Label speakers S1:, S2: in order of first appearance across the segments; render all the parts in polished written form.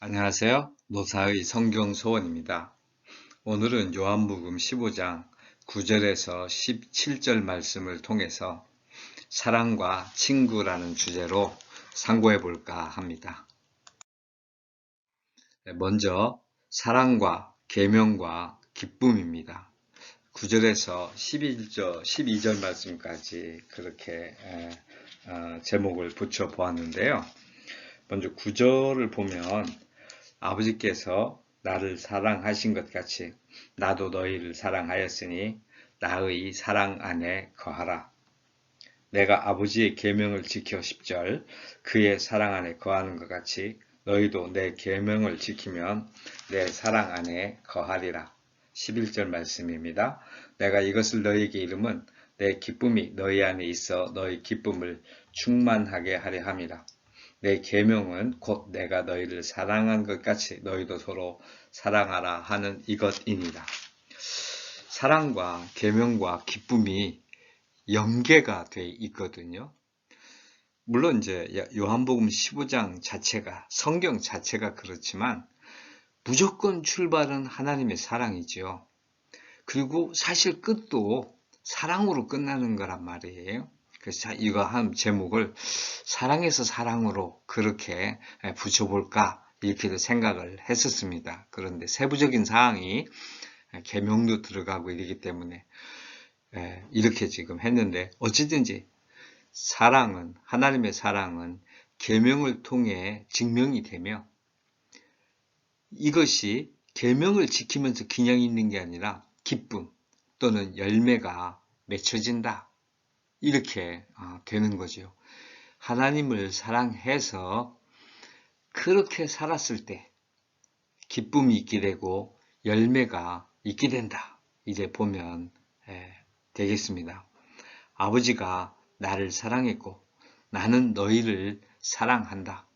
S1: 안녕하세요. 노사의 성경소원입니다. 오늘은 요한복음 15장 9절에서 17절 말씀을 통해서 사랑과 친구라는 주제로 상고해 볼까 합니다. 먼저 사랑과 계명과 기쁨입니다. 9절에서 12절 말씀까지 그렇게 제목을 붙여 보았는데요. 먼저 9절을 보면 아버지께서 나를 사랑하신 것 같이 나도 너희를 사랑하였으니 나의 사랑 안에 거하라. 내가 아버지의 계명을 지켜 10절 그의 사랑 안에 거하는 것 같이 너희도 내 계명을 지키면 내 사랑 안에 거하리라. 11절 말씀입니다. 내가 이것을 너희에게 이름은 내 기쁨이 너희 안에 있어 너희 기쁨을 충만하게 하려 함이라. 내 계명은 곧 내가 너희를 사랑한 것 같이 너희도 서로 사랑하라 하는 이것이니라. 사랑과 계명과 기쁨이 연계가 돼 있거든요. 물론 이제 요한복음 15장 자체가 성경 자체가 그렇지만 무조건 출발은 하나님의 사랑이죠. 그리고 사실 끝도 사랑으로 끝나는 거란 말이에요. 그래서 이거 한 제목을 사랑에서 사랑으로 그렇게 붙여볼까 이렇게도 생각을 했었습니다. 그런데 세부적인 사항이 계명도 들어가고 이러기 때문에 이렇게 지금 했는데 어찌든지 사랑은 하나님의 사랑은 계명을 통해 증명이 되며 이것이 계명을 지키면서 그냥 있는 게 아니라 기쁨 또는 열매가 맺혀진다. 이렇게 되는 거죠. 하나님을 사랑해서 그렇게 살았을 때 기쁨이 있게 되고 열매가 있게 된다. 이제 보면 되겠습니다. 아버지가 나를 사랑했고 나는 너희를 사랑한다.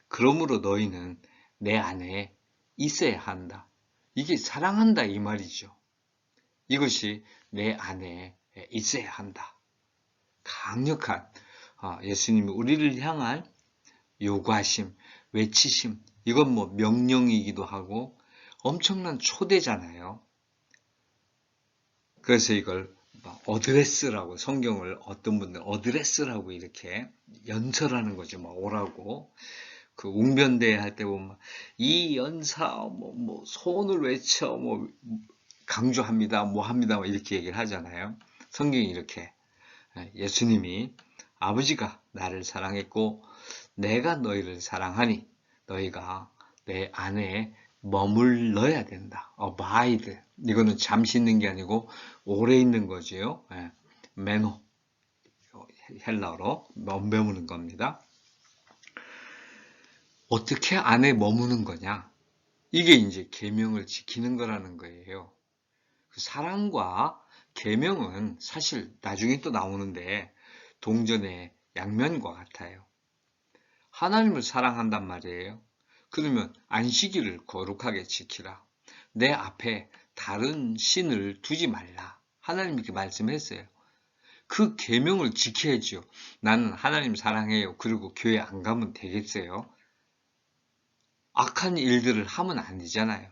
S1: 그러므로 너희는 내 안에 있어야 한다. 이게 사랑한다 이 말이죠. 이것이 내 안에 있어야 한다. 강력한 예수님이 우리를 향한 요구하심, 외치심, 이건 뭐 명령이기도 하고 엄청난 초대잖아요. 그래서 이걸 어드레스라고 성경을 어떤 분들 어드레스라고 이렇게 연설하는 거죠. 막 오라고. 그 웅변대회 할 때 보면 이 연사 뭐 소원을 외쳐 뭐 강조합니다. 뭐 합니다. 뭐 이렇게 얘기를 하잖아요. 성경이 이렇게 예수님이 아버지가 나를 사랑했고 내가 너희를 사랑하니 너희가 내 안에 머물러야 된다. abide. 이거는 잠시 있는 게 아니고 오래 있는 거지요. 메노. 헬라어로 머무는 겁니다. 어떻게 안에 머무는 거냐? 이게 이제 계명을 지키는 거라는 거예요. 사랑과 계명은 사실 나중에 또 나오는데 동전의 양면과 같아요. 하나님을 사랑한단 말이에요. 그러면 안식일을 거룩하게 지키라. 내 앞에 다른 신을 두지 말라. 하나님이 이렇게 말씀했어요. 그 계명을 지켜야죠. 나는 하나님 사랑해요. 그리고 교회 안 가면 되겠어요? 악한 일들을 하면 안 되잖아요.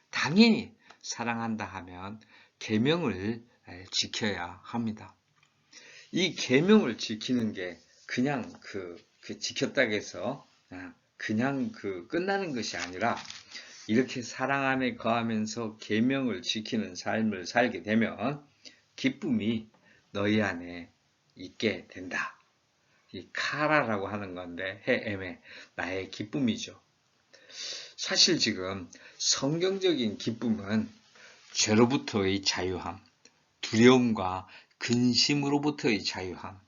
S1: 당연히 사랑한다 하면 계명을 지켜야 합니다. 이 계명을 지키는 게 그냥 지켰다고 해서 그냥 끝나는 것이 아니라 이렇게 사랑 안에 거하면서 계명을 지키는 삶을 살게 되면 기쁨이 너희 안에 있게 된다. 이 카라라고 하는 건데 헤엠의 나의 기쁨이죠. 사실 지금 성경적인 기쁨은 죄로부터의 자유함, 두려움과 근심으로부터의 자유함,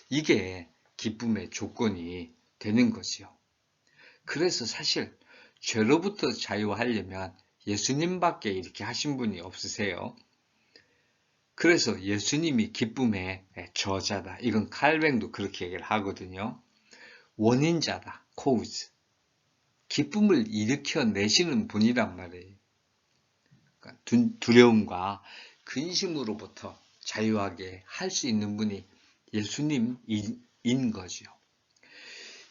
S1: 이게 기쁨의 조건이 되는 거지요. 그래서 사실 죄로부터 자유하려면 예수님밖에 이렇게 하신 분이 없으세요. 그래서 예수님이 기쁨의 저자다. 이건 칼뱅도 그렇게 얘기를 하거든요. 원인자다. cause. 기쁨을 일으켜내시는 분이란 말이에요. 그러니까 두려움과 근심으로부터 자유하게 할 수 있는 분이 예수님인 거죠.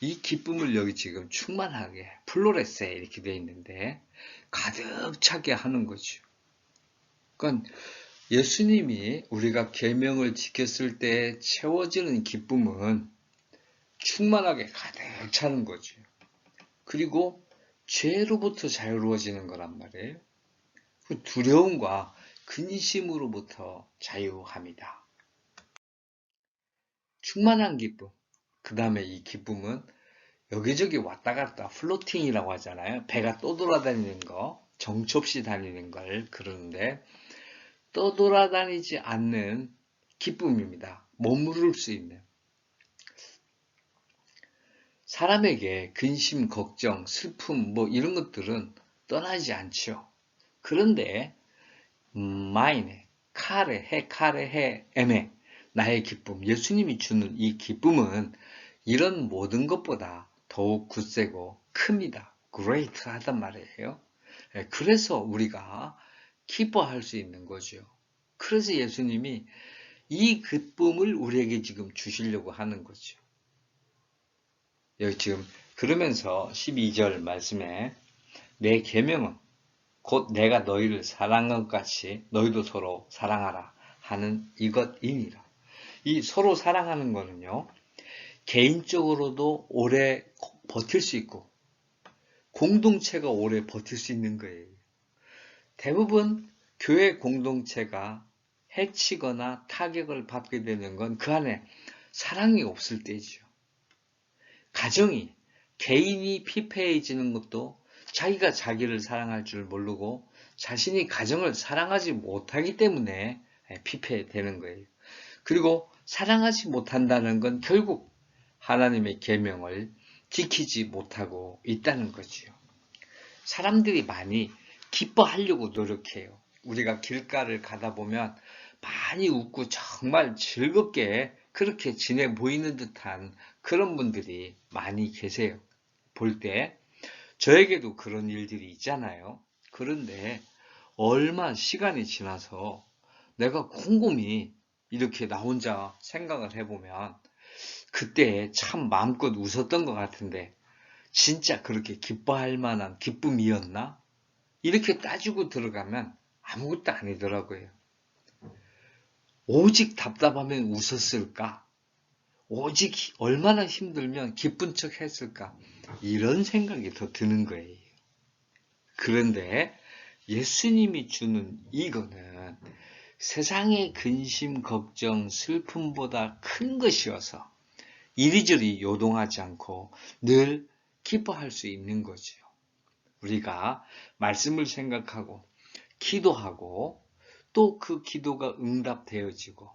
S1: 이 기쁨을 여기 지금 충만하게 플로레세 이렇게 되어 있는데 가득 차게 하는 거죠. 그러니까 예수님이 우리가 계명을 지켰을 때 채워지는 기쁨은 충만하게 가득 차는 거죠. 그리고 죄로부터 자유로워지는 거란 말이에요. 그 두려움과 근심으로부터 자유합니다. 충만한 기쁨. 그 다음에 이 기쁨은 여기저기 왔다 갔다 플로팅이라고 하잖아요. 배가 떠돌아다니는 거, 정처 없이 다니는 걸 그러는데 떠돌아다니지 않는 기쁨입니다. 머무를 수 있는. 사람에게 근심, 걱정, 슬픔 뭐 이런 것들은 떠나지 않죠. 그런데 마이네, 카레, 에메 나의 기쁨, 예수님이 주는 이 기쁨은 이런 모든 것보다 더욱 굳세고 큽니다. great하단 말이에요. 그래서 우리가 기뻐할 수 있는 거죠. 그래서 예수님이 이 기쁨을 우리에게 지금 주시려고 하는 거죠. 여기 지금 그러면서 12절 말씀에 내 계명은 곧 내가 너희를 사랑한 것 같이 너희도 서로 사랑하라 하는 이것이니라. 이 서로 사랑하는 거는요. 개인적으로도 오래 버틸 수 있고 공동체가 오래 버틸 수 있는 거예요. 대부분 교회 공동체가 해치거나 타격을 받게 되는 건 그 안에 사랑이 없을 때죠. 가정이, 개인이 피폐해지는 것도 자기가 자기를 사랑할 줄 모르고 자신이 가정을 사랑하지 못하기 때문에 피폐되는 거예요. 그리고 사랑하지 못한다는 건 결국 하나님의 계명을 지키지 못하고 있다는 거지요. 사람들이 많이 기뻐하려고 노력해요. 우리가 길가를 가다 보면 많이 웃고 정말 즐겁게 그렇게 지내 보이는 듯한 그런 분들이 많이 계세요. 볼 때 저에게도 그런 일들이 있잖아요. 그런데 얼마 시간이 지나서 내가 곰곰이 이렇게 나 혼자 생각을 해보면 그때 참 마음껏 웃었던 것 같은데 진짜 그렇게 기뻐할 만한 기쁨이었나? 이렇게 따지고 들어가면 아무것도 아니더라고요. 오직 답답하면 웃었을까? 오직 얼마나 힘들면 기쁜 척 했을까? 이런 생각이 더 드는 거예요. 그런데 예수님이 주는 이거는 세상의 근심, 걱정, 슬픔보다 큰 것이어서 이리저리 요동하지 않고 늘 기뻐할 수 있는 거죠. 우리가 말씀을 생각하고 기도하고 또 그 기도가 응답되어지고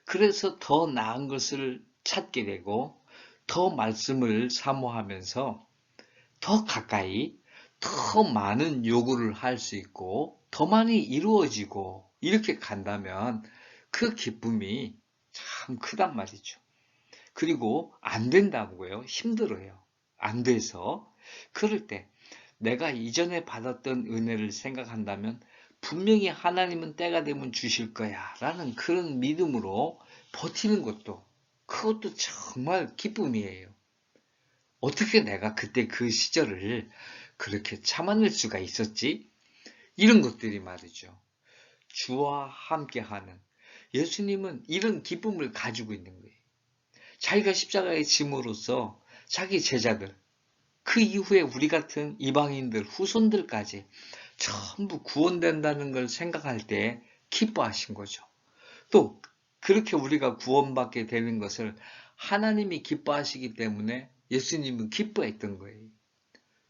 S1: 그래서 더 나은 것을 찾게 되고 더 말씀을 사모하면서 더 가까이 더 많은 요구를 할 수 있고 더 많이 이루어지고 이렇게 간다면 그 기쁨이 참 크단 말이죠. 그리고 안 된다고요. 힘들어요. 안 돼서 그럴 때 내가 이전에 받았던 은혜를 생각한다면 분명히 하나님은 때가 되면 주실 거야 라는 그런 믿음으로 버티는 것도 그것도 정말 기쁨이에요. 어떻게 내가 그때 그 시절을 그렇게 참아낼 수가 있었지? 이런 것들이 말이죠. 주와 함께하는 예수님은 이런 기쁨을 가지고 있는 거예요. 자기가 십자가에 짐으로써 자기 제자들, 그 이후에 우리 같은 이방인들, 후손들까지 전부 구원된다는 걸 생각할 때 기뻐하신 거죠. 또 그렇게 우리가 구원받게 되는 것을 하나님이 기뻐하시기 때문에 예수님은 기뻐했던 거예요.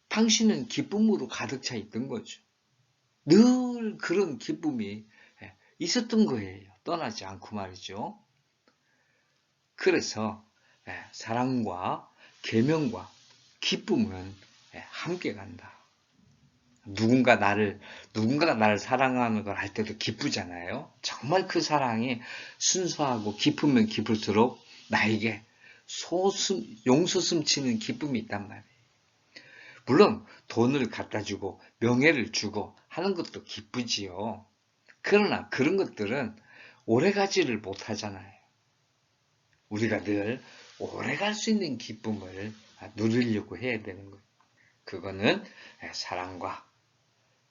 S1: 당신은 기쁨으로 가득 차 있던 거죠. 늘 그런 기쁨이 있었던 거예요. 떠나지 않고 말이죠. 그래서 사랑과 계명과 기쁨은 함께 간다. 누군가가 나를 사랑하는 걸 할 때도 기쁘잖아요. 정말 그 사랑이 순수하고 깊으면 깊을수록 나에게 용솟 숨치는 기쁨이 있단 말이에요. 물론 돈을 갖다 주고 명예를 주고 하는 것도 기쁘지요. 그러나 그런 것들은 오래가지를 못하잖아요. 우리가 늘 오래갈 수 있는 기쁨을 누리려고 해야 되는 거예요. 그거는 사랑과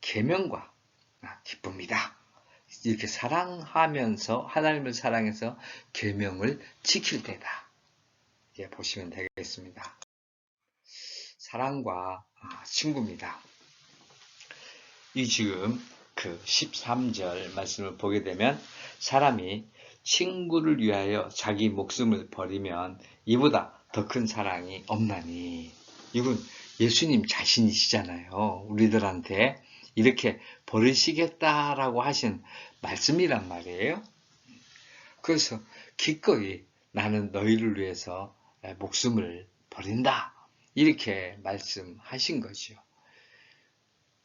S1: 계명과 기쁨이다. 이렇게 사랑하면서 하나님을 사랑해서 계명을 지킬 때다. 이렇게 보시면 되겠습니다. 사랑과 친구입니다. 이 지금 그 13절 말씀을 보게 되면 사람이 친구를 위하여 자기 목숨을 버리면 이보다 더 큰 사랑이 없나니. 이건 예수님 자신이시잖아요. 우리들한테 이렇게 버리시겠다라고 하신 말씀이란 말이에요. 그래서 기꺼이 나는 너희를 위해서 목숨을 버린다. 이렇게 말씀하신 거죠.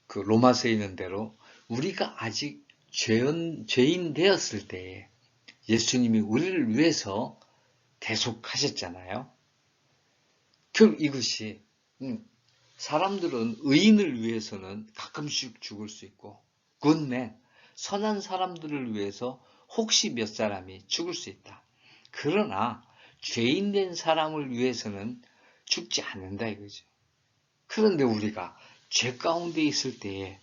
S1: 그 로마서에 있는 대로 우리가 아직 죄인 되었을 때 예수님이 우리를 위해서 대속하셨잖아요. 결국 이것이 사람들은 의인을 위해서는 가끔씩 죽을 수 있고 굿맨, 선한 사람들을 위해서 혹시 몇 사람이 죽을 수 있다. 그러나 죄인 된 사람을 위해서는 죽지 않는다 이거죠. 그런데 우리가 죄 가운데 있을 때에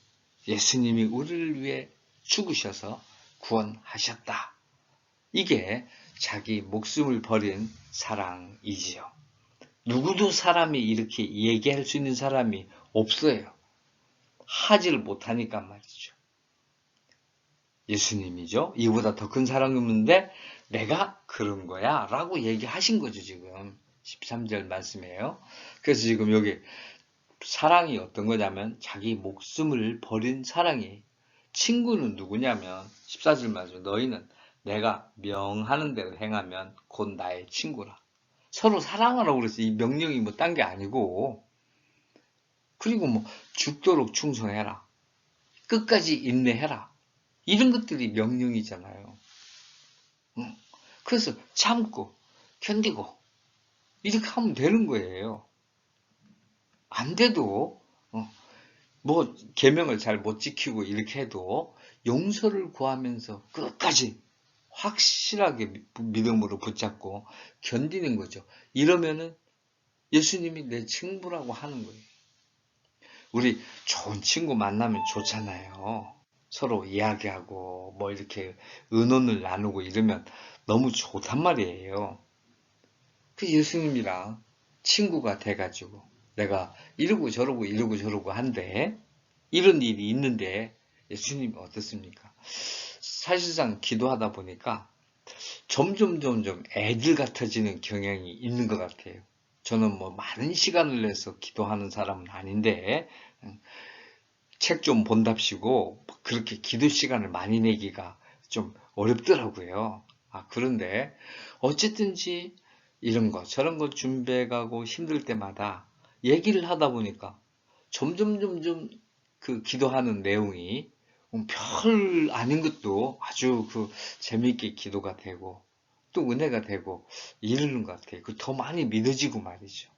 S1: 예수님이 우리를 위해 죽으셔서 구원하셨다. 이게 자기 목숨을 버린 사랑이지요. 누구도 사람이 이렇게 얘기할 수 있는 사람이 없어요. 하지를 못하니까 말이죠. 예수님이죠. 이보다 더 큰 사랑이 없는데 내가 그런 거야 라고 얘기하신 거죠. 지금 13절 말씀이에요. 그래서 지금 여기 사랑이 어떤 거냐면 자기 목숨을 버린 사랑이, 친구는 누구냐면 14절 말씀, 너희는 내가 명하는 대로 행하면 곧 나의 친구라. 서로 사랑하라고 그랬어. 이 명령이 뭐 딴 게 아니고. 그리고 뭐 죽도록 충성해라. 끝까지 인내해라. 이런 것들이 명령이잖아요. 그래서 참고 견디고 이렇게 하면 되는 거예요. 안 돼도 뭐 계명을 잘 못 지키고 이렇게 해도 용서를 구하면서 끝까지 확실하게 믿음으로 붙잡고 견디는 거죠. 이러면은 예수님이 내 친구라고 하는 거예요. 우리 좋은 친구 만나면 좋잖아요. 서로 이야기하고 뭐 이렇게 의논을 나누고 이러면 너무 좋단 말이에요. 그 예수님이랑 친구가 돼가지고 내가 이러고 저러고 한데 이런 일이 있는데 예수님이 어떻습니까? 사실상 기도하다 보니까 점점 애들 같아지는 경향이 있는 것 같아요. 저는 뭐 많은 시간을 내서 기도하는 사람은 아닌데 책 좀 본답시고 그렇게 기도 시간을 많이 내기가 좀 어렵더라고요. 그런데 어쨌든지 이런 거 저런 거 준비해가고 힘들 때마다 얘기를 하다 보니까 점점 그 기도하는 내용이 별 아닌 것도 아주 그 재미있게 기도가 되고 또 은혜가 되고 이러는 것 같아요. 더 많이 믿어지고 말이죠.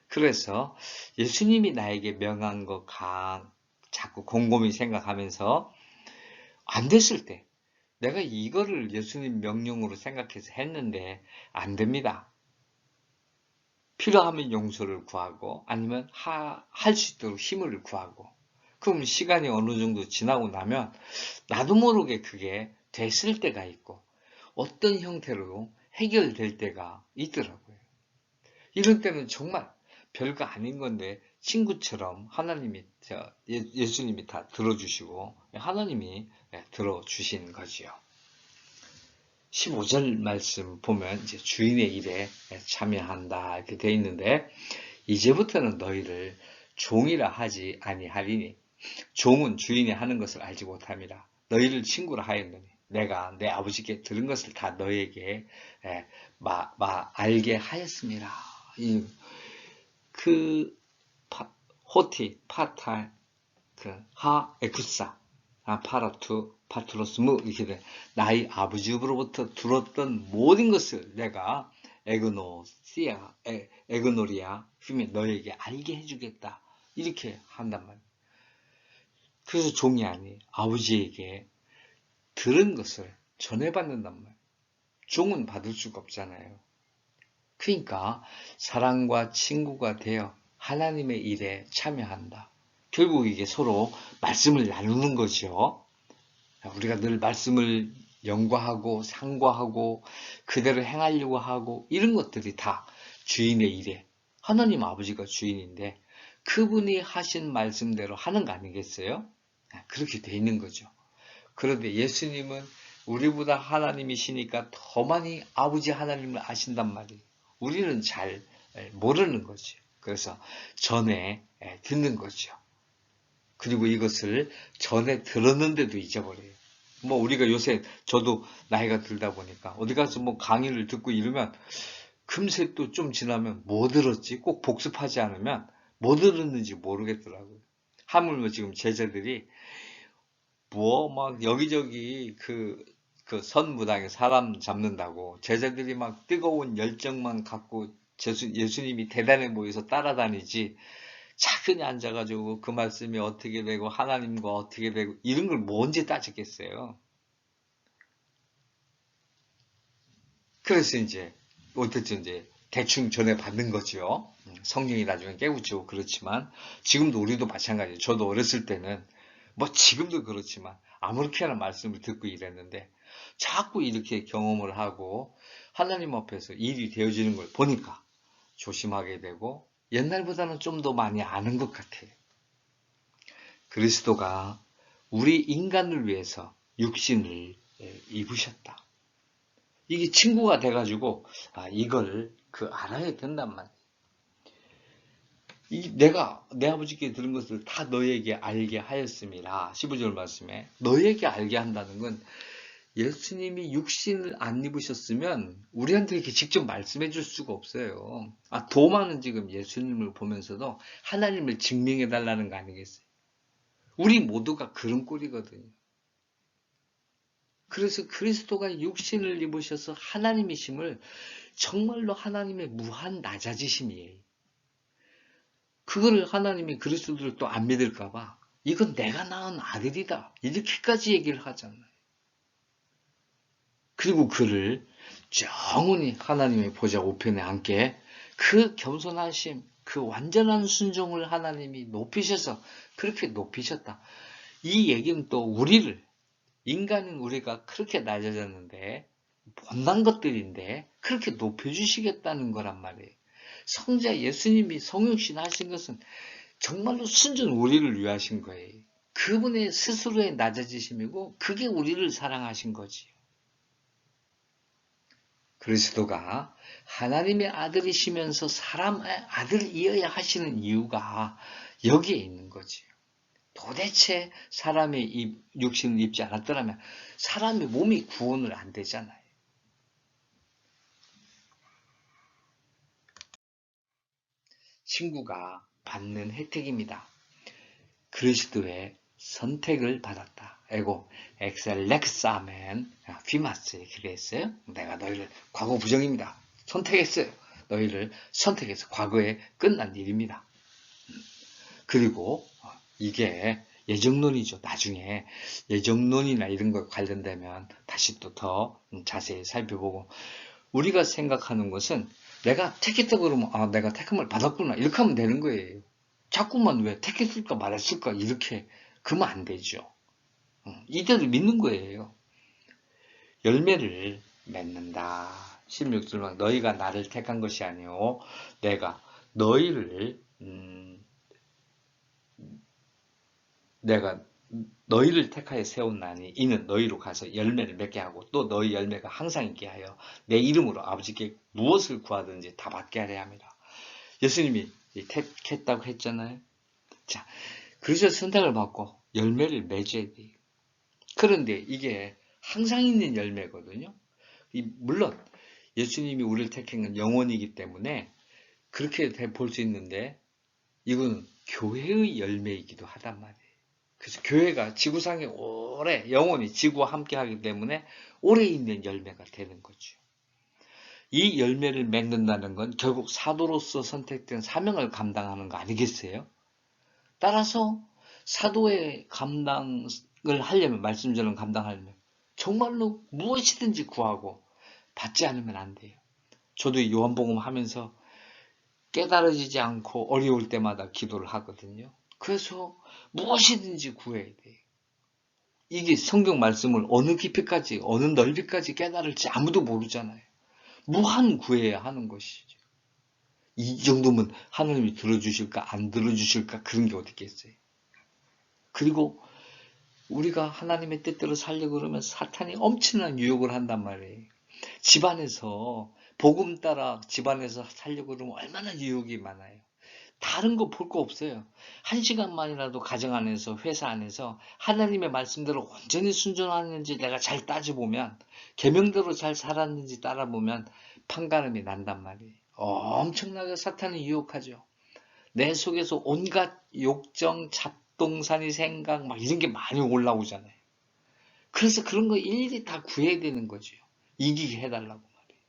S1: 그래서 예수님이 나에게 명한 거 자꾸 곰곰이 생각하면서 안 됐을 때 내가 이거를 예수님 명령으로 생각해서 했는데 안 됩니다. 필요하면 용서를 구하고 아니면 할 수 있도록 힘을 구하고 그럼 시간이 어느 정도 지나고 나면 나도 모르게 그게 됐을 때가 있고 어떤 형태로 해결될 때가 있더라고요. 이런 때는 정말 별거 아닌 건데 친구처럼 하나님이 예수님이 다 들어주시고 하나님이 들어주신 거지요. 15절 말씀 보면 이제 주인의 일에 참여한다 이렇게 되어 있는데 이제부터는 너희를 종이라 하지 아니하리니 종은 주인이 하는 것을 알지 못함이라 너희를 친구라 하였느니 내가 내 아버지께 들은 것을 다 너희에게 알게 하였습니다. 호티, 파탈, 에쿠사, 파라투, 파트로스무 이렇게 돼. 나의 아버지로부터 들었던 모든 것을 내가 에그노리아, 너에게 알게 해주겠다. 이렇게 한단 말이에요. 그래서 종이 아니 아버지에게 들은 것을 전해받는단 말이에요. 종은 받을 수가 없잖아요. 그러니까 사랑과 친구가 되어 하나님의 일에 참여한다. 결국 이게 서로 말씀을 나누는 거죠. 우리가 늘 말씀을 연구하고 상고하고 그대로 행하려고 하고 이런 것들이 다 주인의 일에, 하나님 아버지가 주인인데 그분이 하신 말씀대로 하는 거 아니겠어요? 그렇게 돼 있는 거죠. 그런데 예수님은 우리보다 하나님이시니까 더 많이 아버지 하나님을 아신단 말이에요. 우리는 잘 모르는 거죠. 그래서 전에 듣는 거죠. 그리고 이것을 전에 들었는데도 잊어버려요. 뭐 우리가 요새 저도 나이가 들다 보니까 어디 가서 뭐 강의를 듣고 이러면 금세 또 좀 지나면 뭐 들었지? 꼭 복습하지 않으면 뭐 들었는지 모르겠더라고요. 하물며 지금 제자들이 뭐 막 여기저기 그 선무당에 사람 잡는다고 제자들이 막 뜨거운 열정만 갖고 예수님이 대단해 보여서 따라다니지 차근히 앉아가지고 그 말씀이 어떻게 되고 하나님과 어떻게 되고 이런 걸 뭔지 따지겠어요. 그래서 이제 어쨌든 이제 대충 전해받는 거죠. 성령이 나중에 깨우치고 그렇지만 지금도 우리도 마찬가지예요. 저도 어렸을 때는 뭐 지금도 그렇지만 아무렇게나 말씀을 듣고 이랬는데 자꾸 이렇게 경험을 하고 하나님 앞에서 일이 되어지는 걸 보니까 조심하게 되고 옛날보다는 좀 더 많이 아는 것 같아요. 그리스도가 우리 인간을 위해서 육신을 입으셨다. 이게 친구가 돼가지고 이걸 알아야 된단 말이에요. 내가 내 아버지께 들은 것을 다 너에게 알게 하였음이라 15절 말씀에 너에게 알게 한다는 건 예수님이 육신을 안 입으셨으면 우리한테 이렇게 직접 말씀해 줄 수가 없어요. 도마는 지금 예수님을 보면서도 하나님을 증명해 달라는 거 아니겠어요? 우리 모두가 그런 꼴이거든요. 그래서 그리스도가 육신을 입으셔서 하나님이심을 정말로 하나님의 무한 낮아지심이에요. 그거를 하나님이 그리스도를 또 안 믿을까봐 이건 내가 낳은 아들이다 이렇게까지 얘기를 하잖아요. 그리고 그를 영원히 하나님의 보좌 우편에 앉게 그 겸손하심, 그 완전한 순종을 하나님이 높이셔서 그렇게 높이셨다. 이 얘기는 또 우리를 인간인 우리가 그렇게 낮아졌는데 못난 것들인데 그렇게 높여주시겠다는 거란 말이에요. 성자 예수님이 성육신 하신 것은 정말로 순전 우리를 위하신 거예요. 그분의 스스로의 낮아지심이고 그게 우리를 사랑하신 거지요. 그리스도가 하나님의 아들이시면서 사람의 아들이어야 하시는 이유가 여기에 있는 거지요. 도대체 사람의 육신을 입지 않았더라면 사람의 몸이 구원을 안 되잖아요. 친구가 받는 혜택입니다. 그리스도의 선택을 받았다. 에고 엑셀렉사멘 피마스 이렇게 했어요. 내가 너희를 과거 부정입니다. 선택했어요. 너희를 선택해서 과거에 끝난 일입니다. 그리고 이게 예정론이죠. 나중에 예정론이나 이런 거 관련되면 다시 또 더 자세히 살펴보고 우리가 생각하는 것은 내가 택했다 그러면 내가 택함을 받았구나 이렇게 하면 되는 거예요. 자꾸만 왜 택했을까 말했을까 이렇게 그러면 안 되죠. 이대로 믿는 거예요. 열매를 맺는다. 16절 너희가 나를 택한 것이 아니오 내가 내가 너희를 택하여 세웠나니 이는 너희로 가서 열매를 맺게 하고 또 너희 열매가 항상 있게 하여 내 이름으로 아버지께 무엇을 구하든지 다 받게 하려 합니다. 예수님이 택했다고 했잖아요. 자, 그래서 선택을 받고 열매를 맺어야 돼요. 그런데 이게 항상 있는 열매거든요. 물론 예수님이 우리를 택한 건 영원이기 때문에 그렇게 볼 수 있는데 이건 교회의 열매이기도 하단 말이에요. 그래서 교회가 지구상에 오래 영원히 지구와 함께 하기 때문에 오래 있는 열매가 되는 거죠. 이 열매를 맺는다는 건 결국 사도로서 선택된 사명을 감당하는 거 아니겠어요? 따라서 사도의 감당을 하려면 말씀처럼 감당하려면 정말로 무엇이든지 구하고 받지 않으면 안 돼요. 저도 요한복음 하면서 깨달아지지 않고 어려울 때마다 기도를 하거든요. 그래서 무엇이든지 구해야 돼요. 이게 성경 말씀을 어느 깊이까지, 어느 넓이까지 깨달을지 아무도 모르잖아요. 무한 구해야 하는 것이죠. 이 정도면 하나님이 들어주실까, 안 들어주실까, 그런 게 어디 있겠어요. 그리고 우리가 하나님의 뜻대로 살려고 그러면 사탄이 엄청난 유혹을 한단 말이에요. 집안에서, 복음 따라 집안에서 살려고 그러면 얼마나 유혹이 많아요. 다른 거 볼 거 없어요. 한 시간만이라도 가정 안에서, 회사 안에서 하나님의 말씀대로 온전히 순종하는지 내가 잘 따져보면, 계명대로 잘 살았는지 따라보면 판가름이 난단 말이에요. 엄청나게 사탄이 유혹하죠. 내 속에서 온갖 욕정, 잡동사니 생각 막 이런 게 많이 올라오잖아요. 그래서 그런 거 일일이 다 구해야 되는 거죠. 이기게 해달라고 말이에요.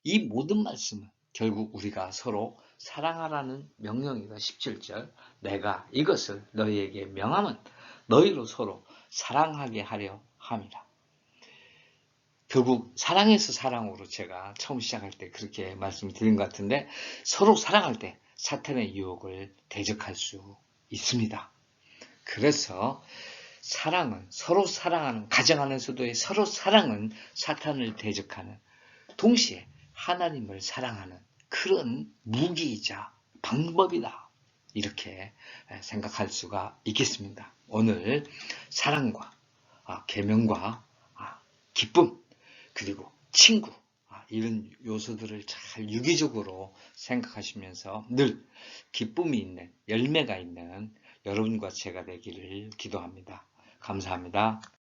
S1: 이 모든 말씀은 결국 우리가 서로 사랑하라는 명령이다. 17절 내가 이것을 너희에게 명함은 너희로 서로 사랑하게 하려 함이라. 결국 사랑에서 사랑으로 제가 처음 시작할 때 그렇게 말씀을 드린 것 같은데 서로 사랑할 때 사탄의 유혹을 대적할 수 있습니다. 그래서 사랑은 서로 사랑하는 가정 안에서도의 서로 사랑은 사탄을 대적하는 동시에 하나님을 사랑하는 그런 무기이자 방법이다. 이렇게 생각할 수가 있겠습니다. 오늘 사랑과 계명과 기쁨 그리고 친구 이런 요소들을 잘 유기적으로 생각하시면서 늘 기쁨이 있는 열매가 있는 여러분과 제가 되기를 기도합니다. 감사합니다.